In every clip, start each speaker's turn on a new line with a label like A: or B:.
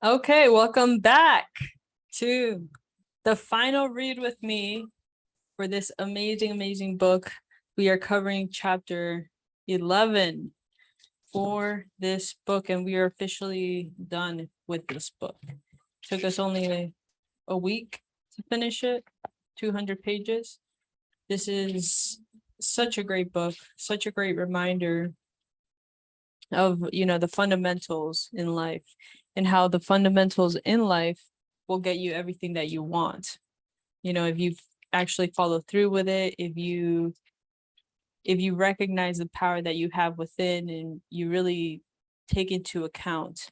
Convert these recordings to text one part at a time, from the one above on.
A: Okay, welcome back to the final read with me for this amazing book. We are covering chapter 11 for this book, and we are officially done with this book. Took us only a week to finish it, 200 pages. This is such a great book, such a great reminder of, the fundamentals in life and how the fundamentals in life will get you everything that you want. If you actually follow through with it, if you recognize the power that you have within and you really take into account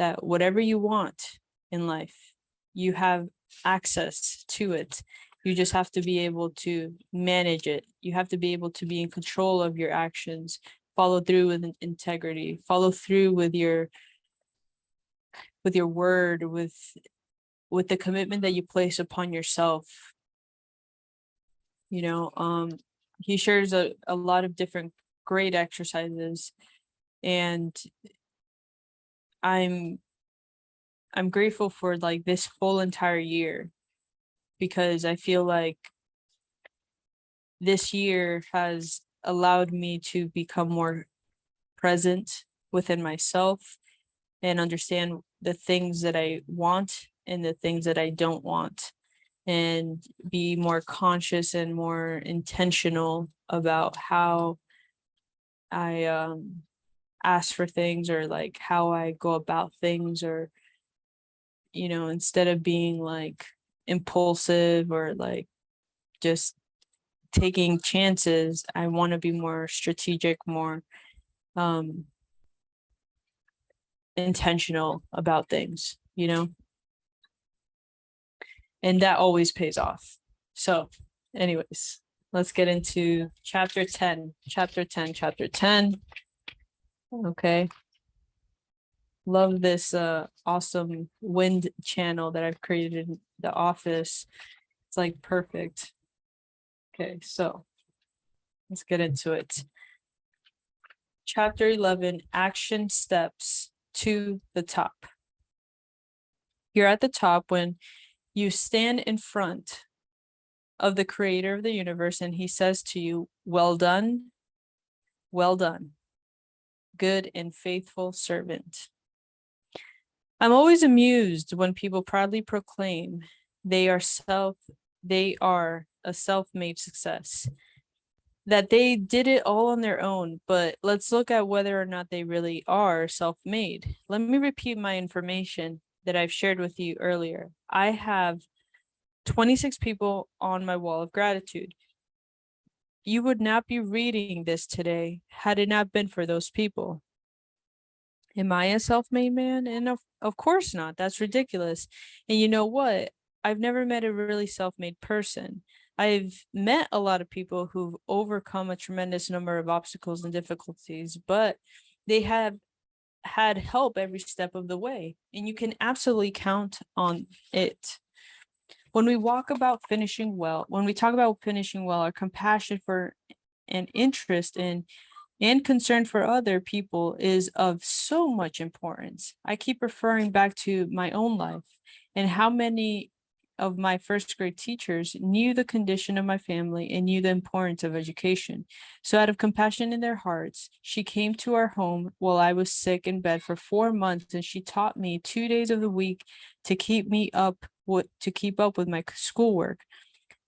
A: that whatever you want in life, you have access to it. You just have to be able to manage it. You have to be able to be in control of your actions, follow through with integrity, follow through with your word, with the commitment that you place upon yourself. He shares a lot of different great exercises, and I'm grateful for like this whole entire year, because I feel like this year has allowed me to become more present within myself and understand the things that I want and the things that I don't want, and be more conscious and more intentional about how I ask for things, or like how I go about things, or instead of being like impulsive or like just taking chances, I want to be more strategic, more intentional about things, and that always pays off. So anyways, let's get into chapter 10. Okay. Love this awesome wind channel that I've created in the office. It's like perfect. Okay, so let's get into it. Chapter 11, action steps to the top. You're at the top when you stand in front of the creator of the universe, and he says to you, well done, good and faithful servant. I'm always amused when people proudly proclaim they are a self-made success, that they did it all on their own. But let's look at whether or not they really are self-made. Let me repeat my information that I've shared with you earlier. I have 26 people on my wall of gratitude. You would not be reading this today had it not been for those people. Am I a self-made man? And of course not. That's ridiculous. And you know what? I've never met a really self-made person. I've met a lot of people who've overcome a tremendous number of obstacles and difficulties, but they have had help every step of the way. And you can absolutely count on it. When we talk about finishing well, our compassion for and interest in and concern for other people is of so much importance. I keep referring back to my own life and how many of my first grade teachers knew the condition of my family and knew the importance of education. So out of compassion in their hearts, she came to our home while I was sick in bed for 4 months, and she taught me 2 days of the week to keep up with my schoolwork.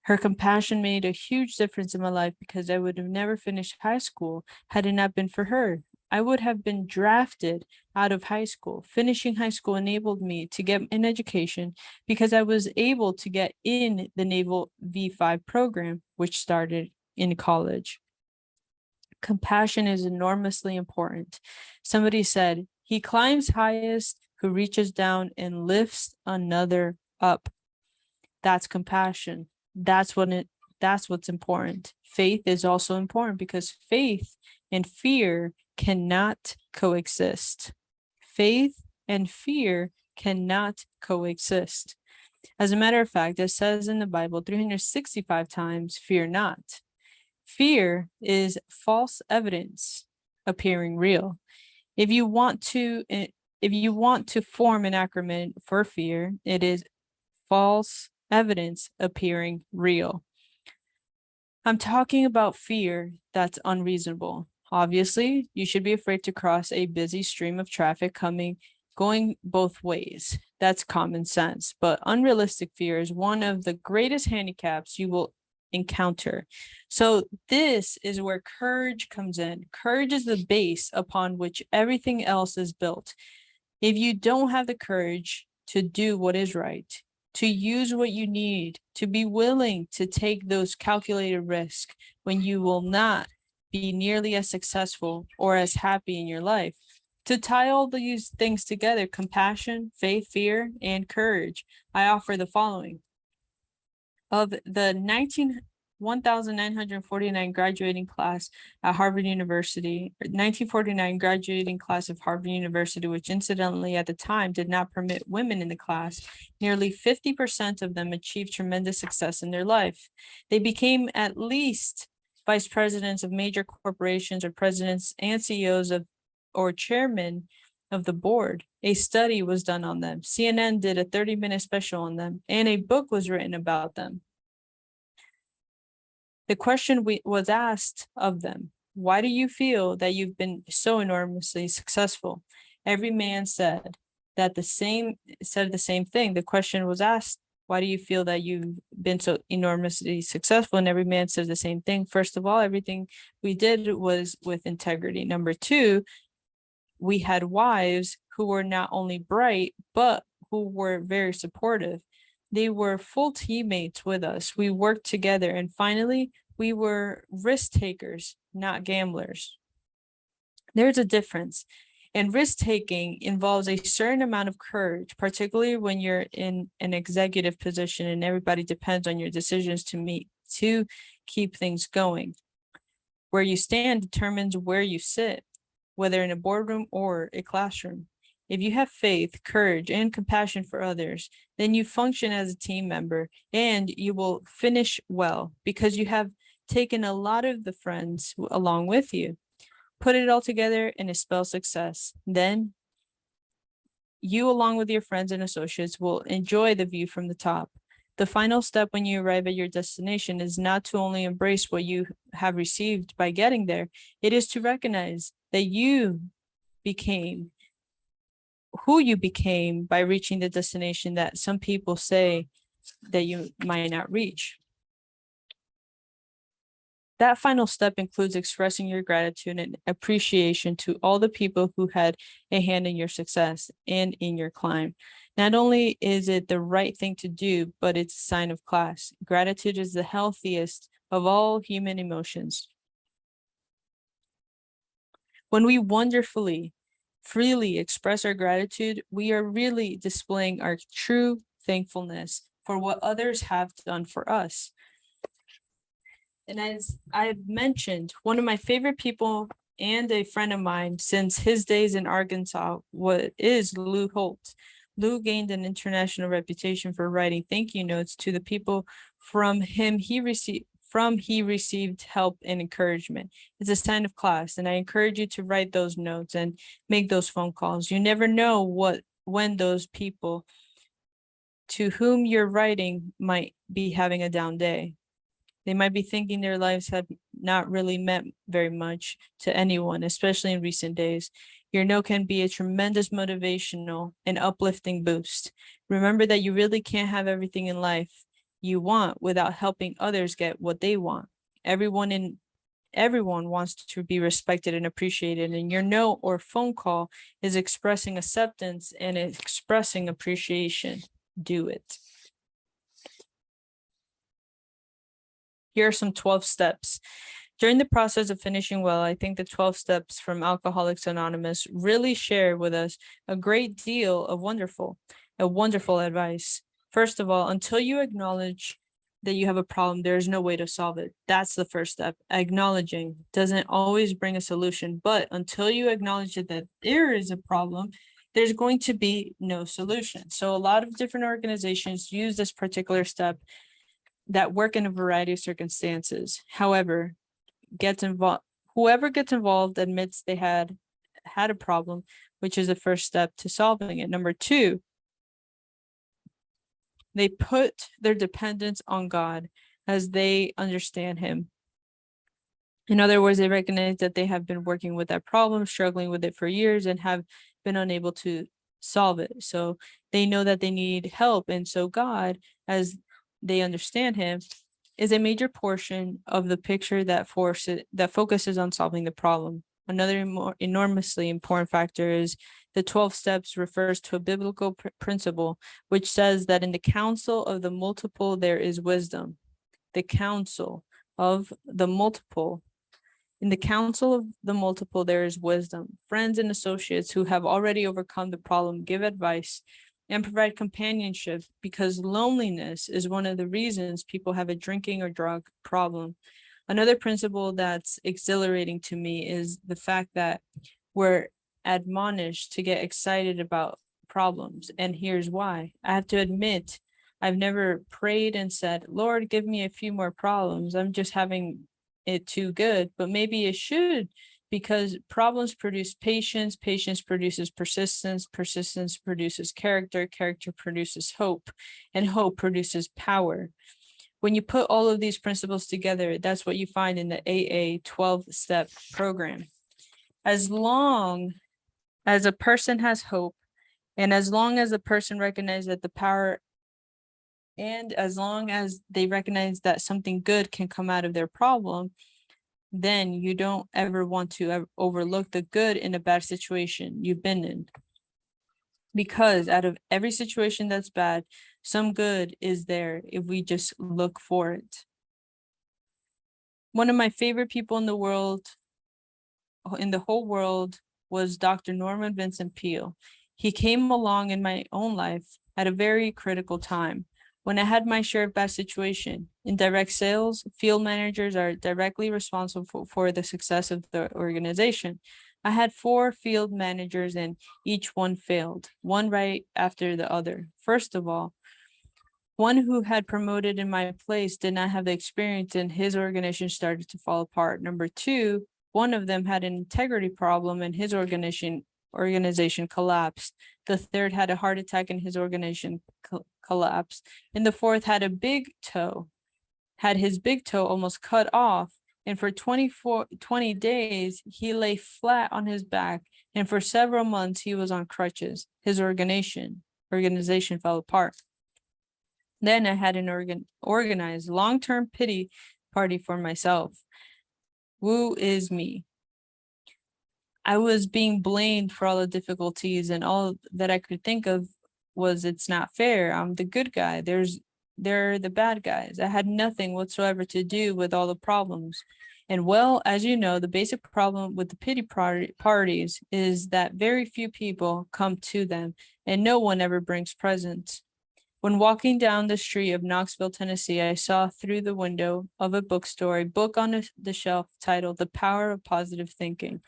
A: Her compassion made a huge difference in my life, because I would have never finished high school had it not been for her. I would have been drafted out of high school. Finishing high school enabled me to get an education, because I was able to get in the Naval V5 program, which started in college. Compassion is enormously important. Somebody said, he climbs highest who reaches down and lifts another up. That's compassion. That's what's important. Faith is also important, because faith and fear cannot coexist. Faith and fear cannot coexist. As a matter of fact, it says in the Bible 365 times, fear not. Fear is false evidence appearing real. If you want to If you want to form an acronym for fear, it is false evidence appearing real. I'm talking about fear that's unreasonable. Obviously, you should be afraid to cross a busy stream of traffic going both ways. That's common sense. But unrealistic fear is one of the greatest handicaps you will encounter. So this is where courage comes in. Courage is the base upon which everything else is built. If you don't have the courage to do what is right, to use what you need, to be willing to take those calculated risks when you will not be nearly as successful or as happy in your life, to tie all these things together, compassion, faith, fear, and courage, I offer the following. Of the 1,949 graduating class at Harvard University, 1949 graduating class of Harvard University, which incidentally at the time did not permit women in the class, nearly 50% of them achieved tremendous success in their life. They became at least vice presidents of major corporations or presidents and CEOs of or chairmen of the board. A study was done on them. CNN did a 30-minute special on them, and a book was written about them. The question was asked of them, why do you feel that you've been so enormously successful? Every man said the same thing. The question was asked, why do you feel that you've been so enormously successful? And every man said the same thing. First of all, everything we did was with integrity. Number two, we had wives who were not only bright, but who were very supportive. They were full teammates with us. We worked together. And finally, we were risk takers, not gamblers. There's a difference. And risk taking involves a certain amount of courage, particularly when you're in an executive position and everybody depends on your decisions to keep things going. Where you stand determines where you sit, whether in a boardroom or a classroom. If you have faith, courage, and compassion for others, then you function as a team member and you will finish well because you have taken a lot of the friends along with you. Put it all together and it spells success. Then you, along with your friends and associates, will enjoy the view from the top. The final step when you arrive at your destination is not to only embrace what you have received by getting there, it is to recognize that you became who you became by reaching the destination that some people say that you might not reach. That final step includes expressing your gratitude and appreciation to all the people who had a hand in your success and in your climb. Not only is it the right thing to do, but it's a sign of class. Gratitude is the healthiest of all human emotions. When we freely express our gratitude, we are really displaying our true thankfulness for what others have done for us. And as I've mentioned, one of my favorite people and a friend of mine since his days in Arkansas is Lou Holtz. Lou gained an international reputation for writing thank you notes to the people from him he received help and encouragement. It's a sign of class, and I encourage you to write those notes and make those phone calls. You never know when those people to whom you're writing might be having a down day. They might be thinking their lives have not really meant very much to anyone, especially in recent days. Your note can be a tremendous motivational and uplifting boost. Remember that you really can't have everything in life you want without helping others get what they want. Everyone wants to be respected and appreciated, and your note or phone call is expressing acceptance and expressing appreciation. Do it. Here are some 12 steps. During the process of finishing well, I think the 12 steps from Alcoholics Anonymous really share with us a great deal of wonderful advice. First of all, until you acknowledge that you have a problem, there is no way to solve it. That's the first step. Acknowledging doesn't always bring a solution, but until you acknowledge that there is a problem, there's going to be no solution. So a lot of different organizations use this particular step that work in a variety of circumstances. However, whoever gets involved admits they had a problem which is the first step to solving it. Number two, they put their dependence on God as they understand him. In other words, they recognize that they have been working with that problem, struggling with it for years, and have been unable to solve it. So they know that they need help. And so God, as they understand him, is a major portion of the picture that focuses on solving the problem. Another enormously important factor is the 12 steps refers to a biblical principle, which says that in the counsel of the multiple, there is wisdom. The counsel of the multiple. In the counsel of the multiple, there is wisdom. Friends and associates who have already overcome the problem give advice and provide companionship, because loneliness is one of the reasons people have a drinking or drug problem. Another principle that's exhilarating to me is the fact that we're admonished to get excited about problems. And here's why. I have to admit, I've never prayed and said, Lord, give me a few more problems. I'm just having it too good, but maybe it should, because problems produce patience, patience produces persistence, persistence produces character, character produces hope, and hope produces power. When you put all of these principles together, that's what you find in the AA 12-step program. As long as a person has hope, and as long as the person recognizes that the power, and as long as they recognize that something good can come out of their problem, then you don't ever want to overlook the good in a bad situation you've been in. Because out of every situation that's bad, some good is there if we just look for it. One of my favorite people in the whole world, was Dr. Norman Vincent Peale. He came along in my own life at a very critical time when I had my share of bad situation. In direct sales, field managers are directly responsible for the success of the organization. I had 4 field managers and each one failed, one right after the other. First of all, one who had promoted in my place did not have the experience and his organization started to fall apart. Number 2, one of them had an integrity problem and his organization collapsed. The third had a heart attack and his organization collapsed. And the fourth had his big toe almost cut off. And for 20 days, he lay flat on his back. And for several months, he was on crutches. His organization fell apart. Then I had an organized long-term pity party for myself. Woo is me. I was being blamed for all the difficulties, and all that I could think of was, it's not fair. I'm the good guy. They're the bad guys. I had nothing whatsoever to do with all the problems. And well, as you know, the basic problem with the pity parties is that very few people come to them and no one ever brings presents. When walking down the street of Knoxville, Tennessee, I saw through the window of a bookstore a book on the shelf titled The Power of Positive Thinking.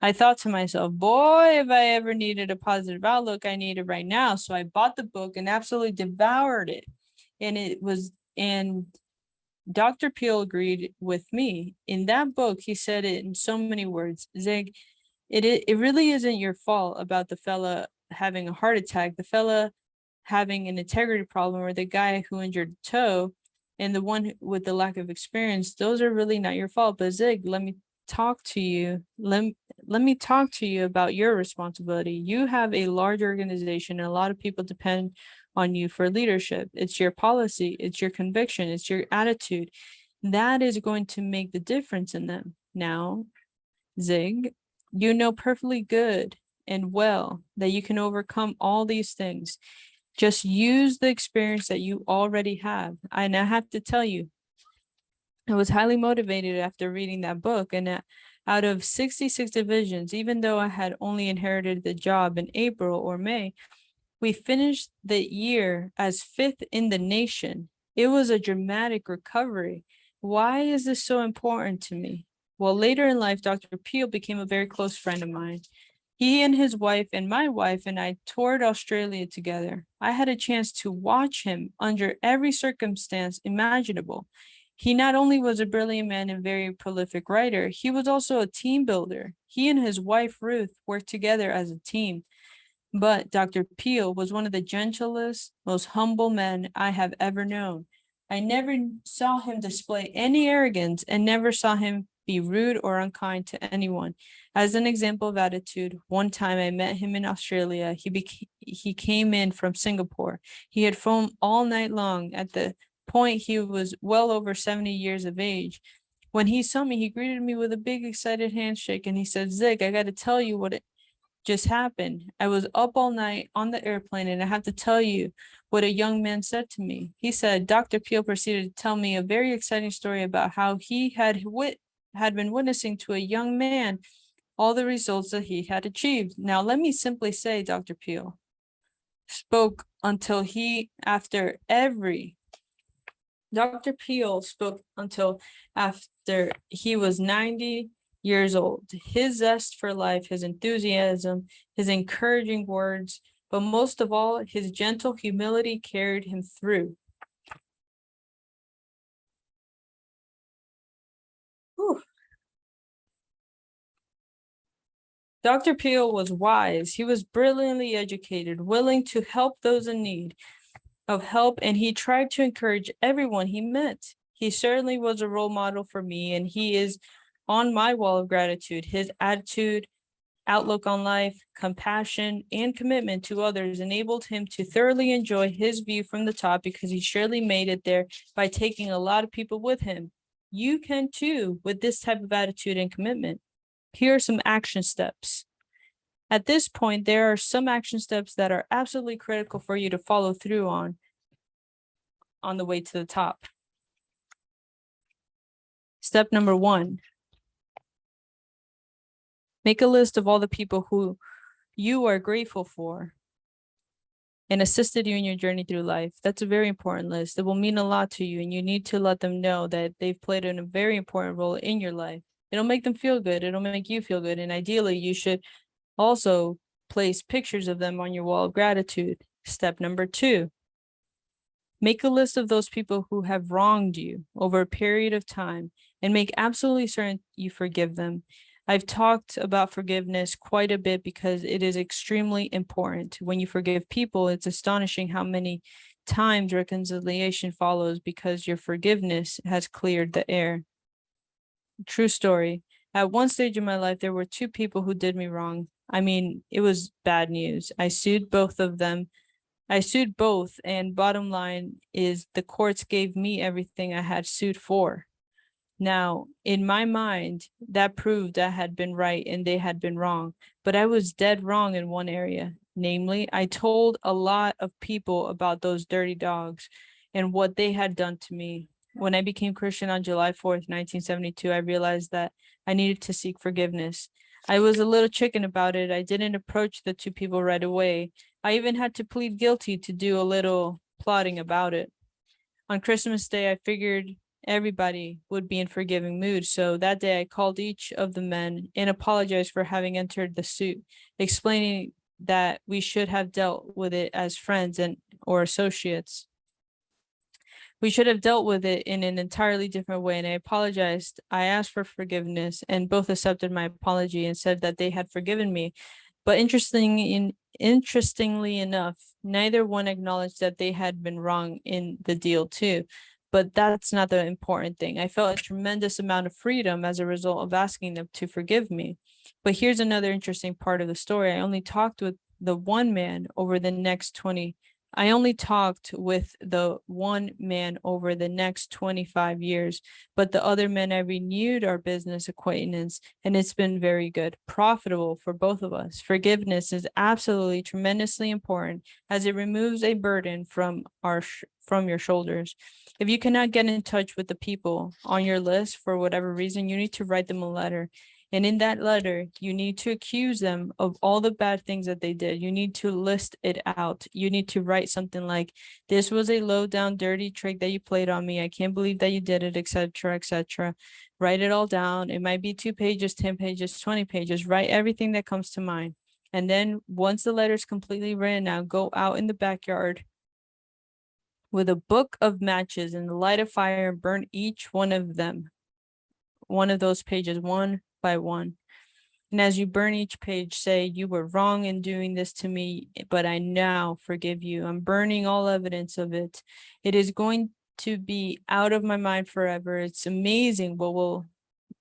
A: I thought to myself, boy, if I ever needed a positive outlook, I need it right now. So I bought the book and absolutely devoured it. And Dr. Peale agreed with me. In that book, he said it in so many words. Zig, it really isn't your fault about the fella having a heart attack, the fella having an integrity problem, or the guy who injured a toe, and the one with the lack of experience. Those are really not your fault. But Zig, let me talk to you. Let me talk to you about your responsibility. You have a large organization and a lot of people depend on you for leadership. It's your policy, it's your conviction, it's your attitude. That is going to make the difference in them. Now, Zig, you know perfectly good and well that you can overcome all these things. Just use the experience that you already have. And I have to tell you, I was highly motivated after reading that book. And out of 66 divisions, even though I had only inherited the job in April or May, we finished the year as 5th in the nation. It was a dramatic recovery. Why is this so important to me? Well, later in life, Dr. Peale became a very close friend of mine. He and his wife and my wife and I toured Australia together. I had a chance to watch him under every circumstance imaginable. He not only was a brilliant man and very prolific writer, he was also a team builder. He and his wife Ruth worked together as a team. But Dr. Peel was one of the gentlest, most humble men I have ever known. I never saw him display any arrogance and never saw him be rude or unkind to anyone. As an example of attitude, one time I met him in Australia. He came in from Singapore. He had flown all night long. At the point, he was well over 70 years of age. When he saw me, he greeted me with a big, excited handshake, and he said, "Zig, I got to tell you what just happened. I was up all night on the airplane, and I have to tell you what a young man said to me." He said, Dr. Peel proceeded to tell me a very exciting story about how he had been witnessing to a young man all the results that he had achieved. Now, let me simply say, Dr. Peel spoke until after he was 90 years old. His zest for life, his enthusiasm, his encouraging words, but most of all, his gentle humility carried him through. Whew. Dr. Peel was wise. He was brilliantly educated, willing to help those in need of help, and he tried to encourage everyone he met. He certainly was a role model for me, and he is on my wall of gratitude. His attitude, outlook on life, compassion, and commitment to others enabled him to thoroughly enjoy his view from the top, because he surely made it there by taking a lot of people with him. You can too, with this type of attitude and commitment. Here are some action steps. At this point, there are some action steps that are absolutely critical for you to follow through on the way to the top. Step number 1, make a list of all the people who you are grateful for and assisted you in your journey through life. That's a very important list. It will mean a lot to you, and you need to let them know that they've played a very important role in your life. It'll make them feel good. It'll make you feel good. And ideally, you should also place pictures of them on your wall of gratitude. Step number 2, make a list of those people who have wronged you over a period of time and make absolutely certain you forgive them. I've talked about forgiveness quite a bit because it is extremely important. When you forgive people, it's astonishing how many times reconciliation follows because your forgiveness has cleared the air. True story. At one stage in my life, there were 2 people who did me wrong. I mean, it was bad news. I sued both of them. I sued both, and bottom line is the courts gave me everything I had sued for. Now, in my mind, that proved I had been right and they had been wrong, but I was dead wrong in one area. Namely, I told a lot of people about those dirty dogs and what they had done to me. When I became Christian on July 4th, 1972, I realized that I needed to seek forgiveness. I was a little chicken about it. I didn't approach the 2 people right away. I even had to plead guilty to do a little plotting about it. On Christmas Day, I figured everybody would be in forgiving mood, so that day I called each of the men and apologized for having entered the suit, explaining that we should have dealt with it as friends or associates. We should have dealt with it in an entirely different way, and I apologized. I asked for forgiveness, and both accepted my apology and said that they had forgiven me. But interestingly enough, neither one acknowledged that they had been wrong in the deal too. But that's not the important thing. I felt a tremendous amount of freedom as a result of asking them to forgive me. But here's another interesting part of the story. I only talked with the one man over the next 25 years, but the other men I renewed our business acquaintance, and it's been very good, profitable for both of us. Forgiveness is absolutely tremendously important as it removes a burden from your shoulders. If you cannot get in touch with the people on your list for whatever reason, you need to write them a letter. And in that letter, you need to accuse them of all the bad things that they did. You need to list it out. You need to write something like, "This was a low down, dirty trick that you played on me. I can't believe that you did it," etc., etc. Write it all down. It might be 2 pages, 10 pages, 20 pages. Write everything that comes to mind. And then once the letter is completely written out, go out in the backyard with a book of matches and the light of fire, and burn each one of them, one of those pages, one by one. And as you burn each page, say, you were wrong in doing this to me, but I now forgive you. I'm burning all evidence of it. It is going to be out of my mind forever. It's amazing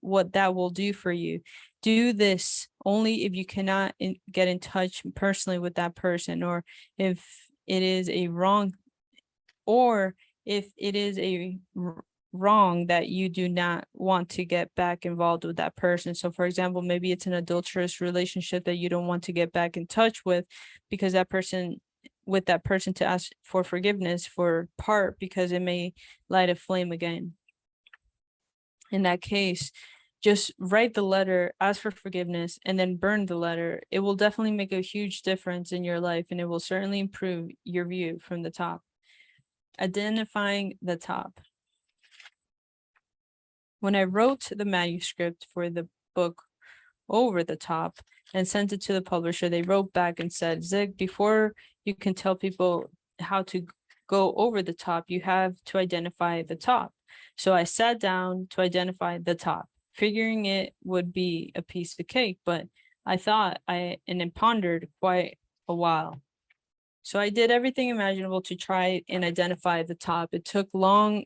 A: what that will do for you. Do this only if you cannot get in touch personally with that person, or if it is a wrong, or if it is a wrong that you do not want to get back involved with that person. So for example, maybe it's an adulterous relationship that you don't want to get back in touch with, because that person to ask for forgiveness for part, because it may light a flame again. In that case, just write the letter, ask for forgiveness, and then burn the letter. It will definitely make a huge difference in your life, and it will certainly improve your view from the top. Identifying the top. When I wrote the manuscript for the book Over the Top and sent it to the publisher, they wrote back and said, Zig, before you can tell people how to go over the top, you have to identify the top. So I sat down to identify the top, figuring it would be a piece of cake, but I thought and it pondered quite a while. So I did everything imaginable to try and identify the top. I took long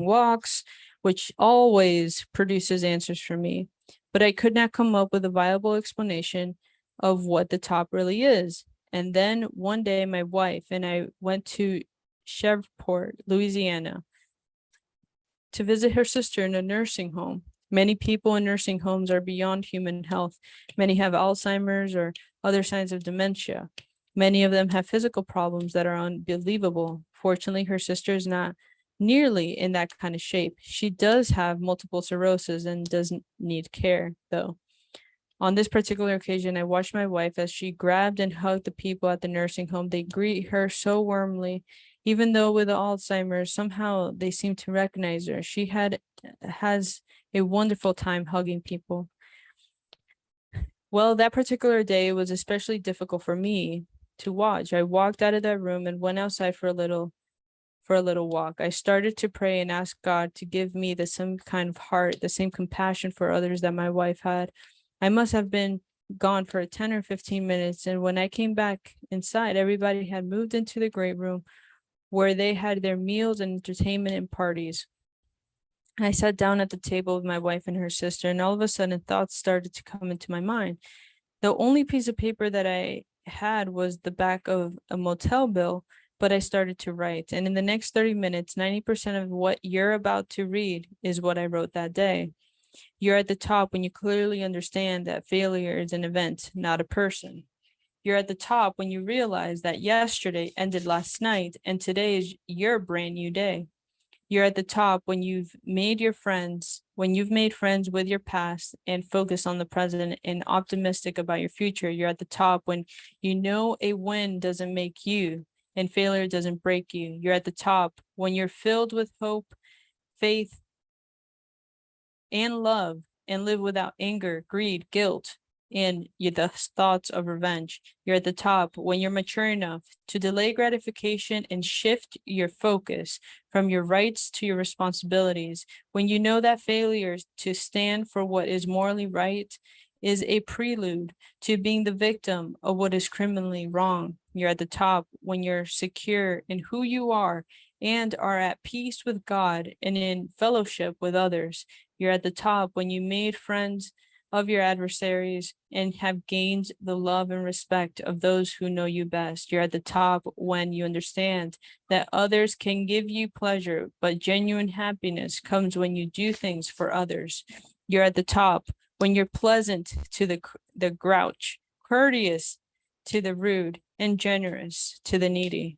A: walks, which always produces answers for me, but I could not come up with a viable explanation of what the top really is. And then one day my wife and I went to Shreveport, Louisiana, to visit her sister in a nursing home. Many people in nursing homes are beyond human health. Many have Alzheimer's or other signs of dementia. Many of them have physical problems that are unbelievable. Fortunately, her sister is not nearly in that kind of shape. She does have multiple sclerosis and doesn't need care, though. On this particular occasion, I watched my wife as she grabbed and hugged the people at the nursing home. They greet her so warmly, even though with Alzheimer's, somehow they seem to recognize her. She has a wonderful time hugging people. Well, that particular day was especially difficult for me to watch. I walked out of that room and went outside for a little walk. I started to pray and ask God to give me the same kind of heart, the same compassion for others that my wife had. I must have been gone for 10 or 15 minutes, and when I came back inside, everybody had moved into the great room where they had their meals and entertainment and parties. I sat down at the table with my wife and her sister, and all of a sudden thoughts started to come into my mind. The only piece of paper that I had was the back of a motel bill, but I started to write. And in the next 30 minutes, 90% of what you're about to read is what I wrote that day. You're at the top when you clearly understand that failure is an event, not a person. You're at the top when you realize that yesterday ended last night and today is your brand new day. You're at the top when you've made friends with your past and focus on the present and optimistic about your future. You're at the top when you know a win doesn't make you and failure doesn't break you. You're at the top when you're filled with hope, faith, and love, and live without anger, greed, guilt, and the thoughts of revenge. You're at the top when you're mature enough to delay gratification and shift your focus from your rights to your responsibilities. When you know that failure to stand for what is morally right is a prelude to being the victim of what is criminally wrong. You're at the top when you're secure in who you are and are at peace with God and in fellowship with others. You're at the top when you made friends of your adversaries and have gained the love and respect of those who know you best. You're at the top when you understand that others can give you pleasure, but genuine happiness comes when you do things for others. You're at the top when you're pleasant to the grouch, courteous to the rude, and generous to the needy.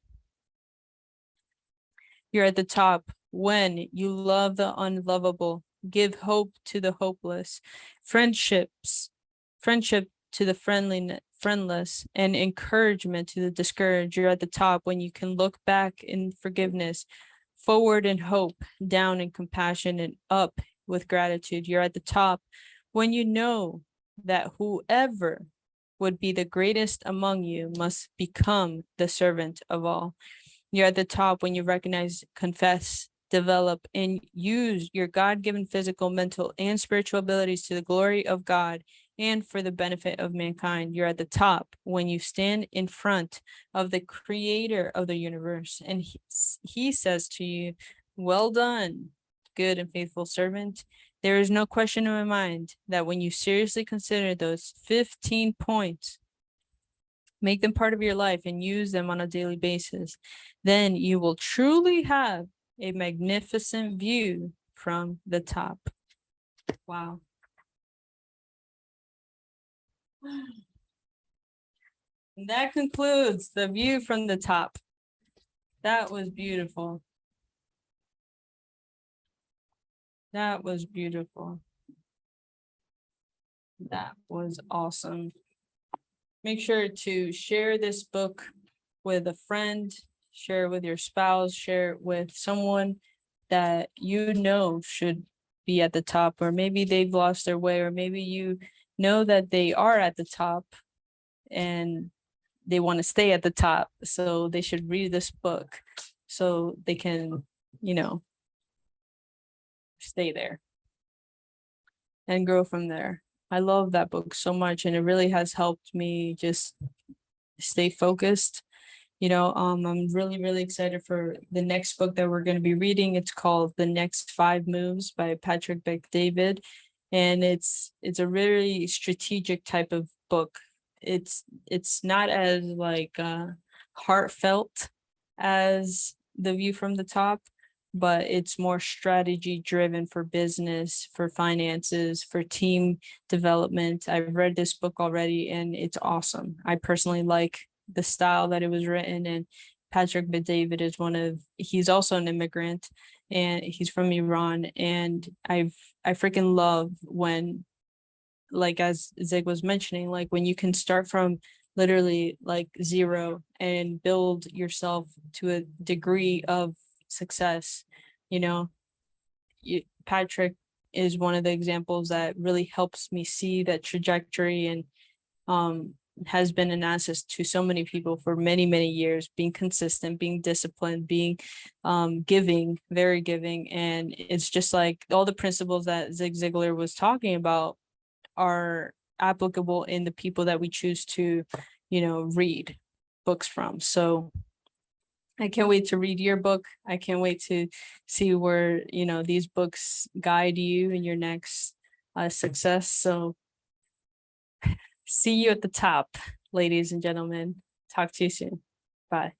A: You're at the top when you love the unlovable, give hope to the hopeless, friendship to the friendless, and encouragement to the discouraged. You're at the top when you can look back in forgiveness, forward in hope, down in compassion, and up with gratitude. You're at the top when you know that whoever would be the greatest among you must become the servant of all. You're at the top when you recognize, confess, develop, and use your God-given physical, mental, and spiritual abilities to the glory of God and for the benefit of mankind. You're at the top when you stand in front of the creator of the universe, and he says to you, well done, good and faithful servant. There is no question in my mind that when you seriously consider those 15 points, make them part of your life and use them on a daily basis, then you will truly have a magnificent view from the top. Wow. And that concludes the view from the top. That was beautiful. That was beautiful. That was awesome. Make sure to share this book with a friend, share it with your spouse, share it with someone that you know should be at the top, or maybe they've lost their way, or maybe you know that they are at the top and they want to stay at the top. So they should read this book so they can, stay there and grow from there. I love that book so much, and it really has helped me just stay focused. I'm really, really excited for the next book that we're going to be reading. It's called The Next 5 Moves by Patrick Bet-David. And it's a really strategic type of book. It's not as heartfelt as The View from the Top, but it's more strategy driven for business, for finances, for team development. I've read this book already and it's awesome. I personally like the style that it was written, and Patrick Bet-David is he's also an immigrant and he's from Iran, and I freaking love when, like as Zig was mentioning, like when you can start from literally like zero and build yourself to a degree of success. Patrick is one of the examples that really helps me see that trajectory, and has been an asset to so many people for many, many years, being consistent, being disciplined, being giving, very giving. And it's just like all the principles that Zig Ziglar was talking about are applicable in the people that we choose to, read books from. So I can't wait to read your book. I can't wait to see where, these books guide you in your next success. So see you at the top, ladies and gentlemen. Talk to you soon. Bye.